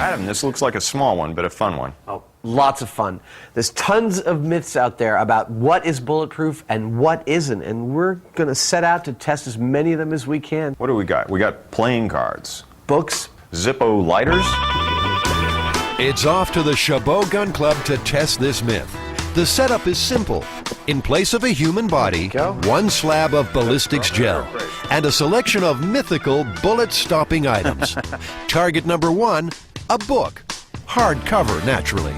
Adam, this looks like a small one, but a fun one. Oh, lots of fun. There's tons of myths out there about what is bulletproof and what isn't, and we're going to set out to test as many of them as we can. What do we got? We got playing cards. Books. Zippo lighters. It's off to the Chabot Gun Club to test this myth. The setup is simple. In place of a human body, one slab of ballistics gel, and a selection of mythical bullet-stopping items. Target number 1, a book. Hardcover, naturally.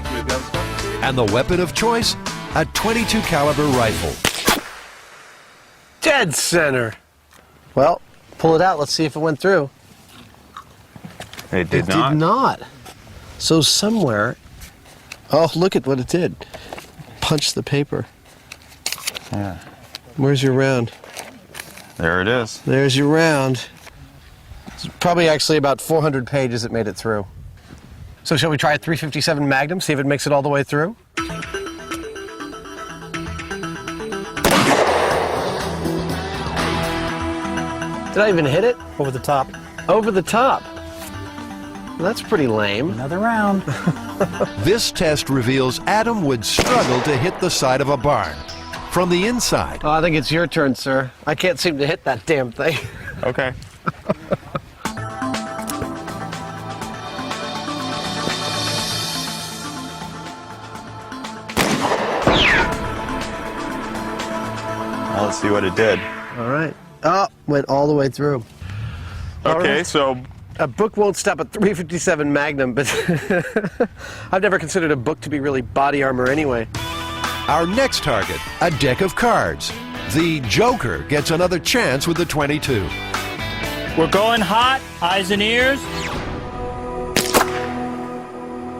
And the weapon of choice, a .22 caliber rifle. Dead center. Well, pull it out. Let's see if it went through. It did not. It did not. So somewhere... Oh, look at what it did. Punch the paper. Yeah. Where's your round? There it is. There's your round. It's probably actually about 400 pages it made it through. So shall we try a .357 Magnum, see if it makes it all the way through? Did I even hit it? Over the top. Over the top. Well, that's pretty lame. Another round. This test reveals Adam would struggle to hit the side of a barn. From the inside. Oh, I think it's your turn, sir. I can't seem to hit that damn thing. Okay. Well, let's see what it did. All right. Oh, went all the way through. Okay, right. so A book won't stop a .357 Magnum, but I've never considered a book to be really body armor anyway. Our next target, a deck of cards. The Joker gets another chance with the .22. We're going hot, eyes and ears.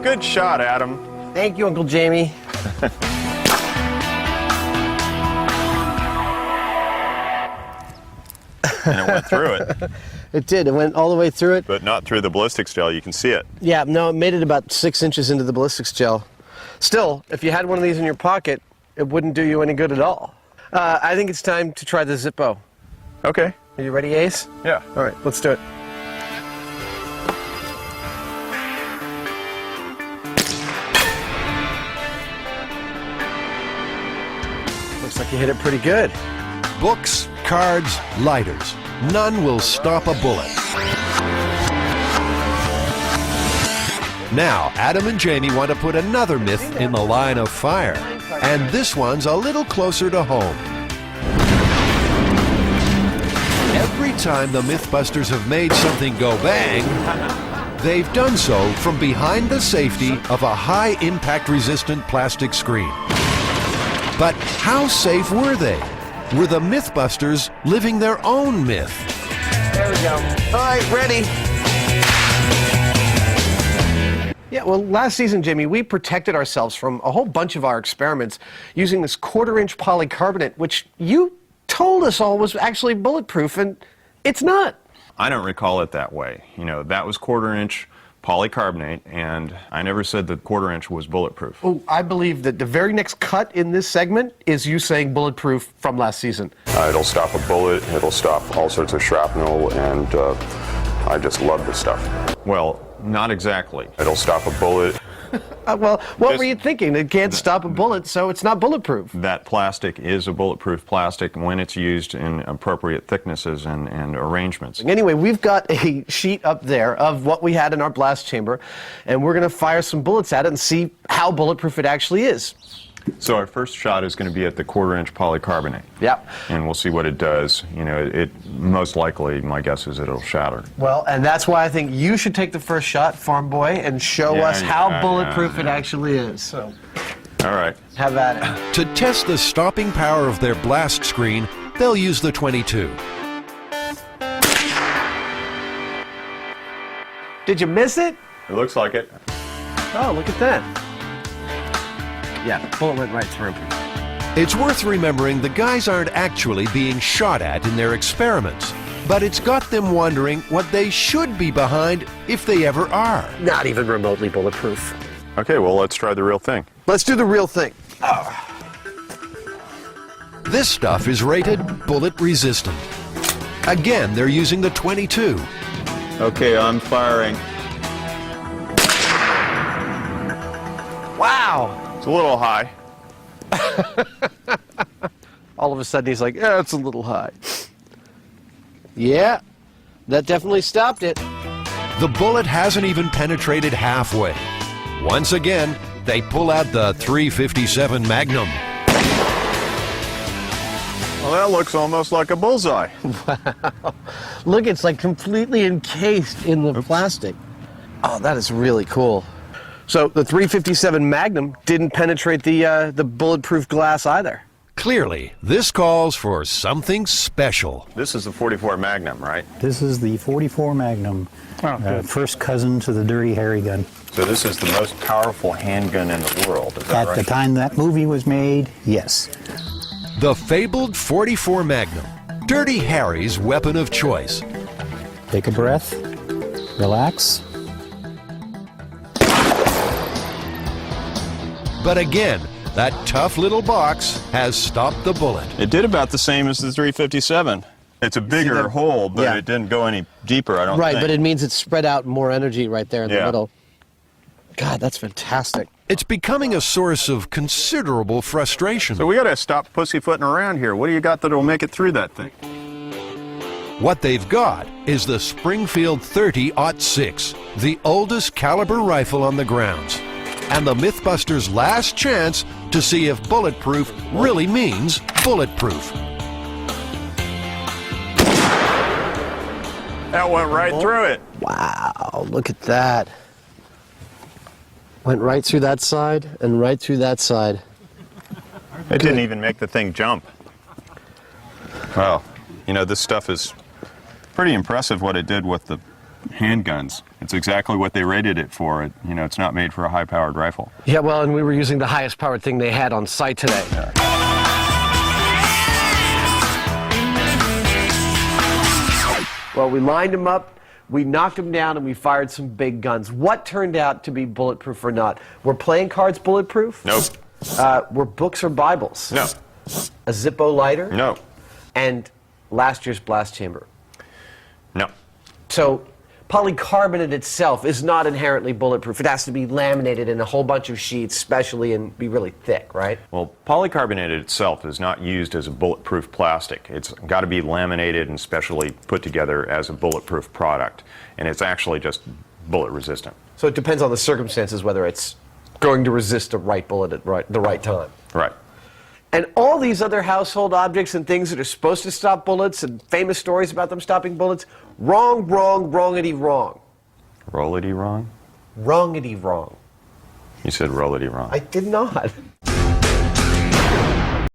good shot, Adam. Thank you, Uncle Jamie. And it went through it. It did. It went all the way through it. But not through the ballistics gel. You can see it. Yeah, no, it made it about 6 inches into the ballistics gel. Still, if you had one of these in your pocket, it wouldn't do you any good at all. I think it's time to try the Zippo. Okay. Are you ready, Ace? Yeah. All right, let's do it. Looks like you hit it pretty good. Books, cards, lighters. None will stop a bullet. Now, Adam and Jamie want to put another myth in the line of fire. And this one's a little closer to home. Every time the Mythbusters have made something go bang, they've done so from behind the safety of a high-impact resistant plastic screen. But how safe were they? Were the Mythbusters living their own myth? There we go. All right, ready. Yeah, well, last season, Jimmy, we protected ourselves from a whole bunch of our experiments using this 1/4-inch polycarbonate, which you told us all was actually bulletproof, and it's not. I don't recall it that way. You know, that was 1/4-inch polycarbonate, and I never said that 1/4-inch was bulletproof. Oh, I believe that the very next cut in this segment is you saying bulletproof from last season. It'll stop a bullet, it'll stop all sorts of shrapnel, and I just love this stuff. Well, not exactly. It'll stop a bullet. Well, what were you thinking? It can't stop a bullet, so it's not bulletproof. That plastic is a bulletproof plastic when it's used in appropriate thicknesses and arrangements. Anyway, we've got a sheet up there of what we had in our blast chamber, and we're going to fire some bullets at it and see how bulletproof it actually is. So our first shot is going to be at the 1/4-inch polycarbonate. Yep. And we'll see what it does. You know, it most likely, my guess is it'll shatter. Well, and that's why I think you should take the first shot, farm boy, and show us how bulletproof it actually is. So, all right. have at it. To test the stopping power of their blast screen, they'll use the .22. Did you miss it? It looks like it. Oh, look at that. Yeah, the bullet went right through. It's worth remembering the guys aren't actually being shot at in their experiments, but it's got them wondering what they should be behind if they ever are. Not even remotely bulletproof. Okay, well, let's try the real thing. Let's do the real thing. This stuff is rated bullet resistant. Again, they're using the .22. Okay, I'm firing. Wow. It's a little high. All of a sudden he's like, yeah, it's a little high. Yeah, that definitely stopped it. The bullet hasn't even penetrated halfway. Once again, they pull out the .357 Magnum. Well, that looks almost like a bullseye. Look, it's like completely encased in the plastic. Oh, that is really cool. So the .357 Magnum didn't penetrate the bulletproof glass either. Clearly, this calls for something special. This is the .44 Magnum, right? This is the .44 Magnum, first cousin to the Dirty Harry gun. So this is the most powerful handgun in the world, is that At the time that movie was made, yes. The fabled .44 Magnum, Dirty Harry's weapon of choice. Take a breath, relax. But again, that tough little box has stopped the bullet. It did about the same as the .357. It's a bigger that? hole, but Yeah. it didn't go any deeper, I don't Right, think. but it means it's spread out more energy right there in the Yeah. middle. God, that's fantastic. It's becoming a source of considerable frustration. So we got to stop pussyfooting around here. What do you got that'll make it through that thing? What they've got is the Springfield 30-06, the oldest caliber rifle on the grounds, and the Mythbusters' last chance to see if bulletproof really means bulletproof. That went right through it. Wow, look at that. Went right through that side and right through that side. It didn't even make the thing jump. Well, you know, this stuff is pretty impressive what it did with the handguns. It's exactly what they rated it for. It's not made for a high-powered rifle. Yeah, well, and we were using the highest powered thing they had on site today. Well, we lined them up, we knocked them down, and we fired some big guns. What turned out to be bulletproof or not? Were playing cards bulletproof? Nope. Were books or Bibles? No. A Zippo lighter? No. And last year's blast chamber? No. So polycarbonate itself is not inherently bulletproof. It has to be laminated in a whole bunch of sheets, especially, and be really thick, right? Well, polycarbonate itself is not used as a bulletproof plastic. It's got to be laminated and specially put together as a bulletproof product. And it's actually just bullet resistant. So it depends on the circumstances whether it's going to resist the right bullet at the right time. Right. And all these other household objects and things that are supposed to stop bullets and famous stories about them stopping bullets, wrong, wrong, wrongity, wrong. Rollity wrong? Wrongity, wrong. You said rollity wrong. I did not.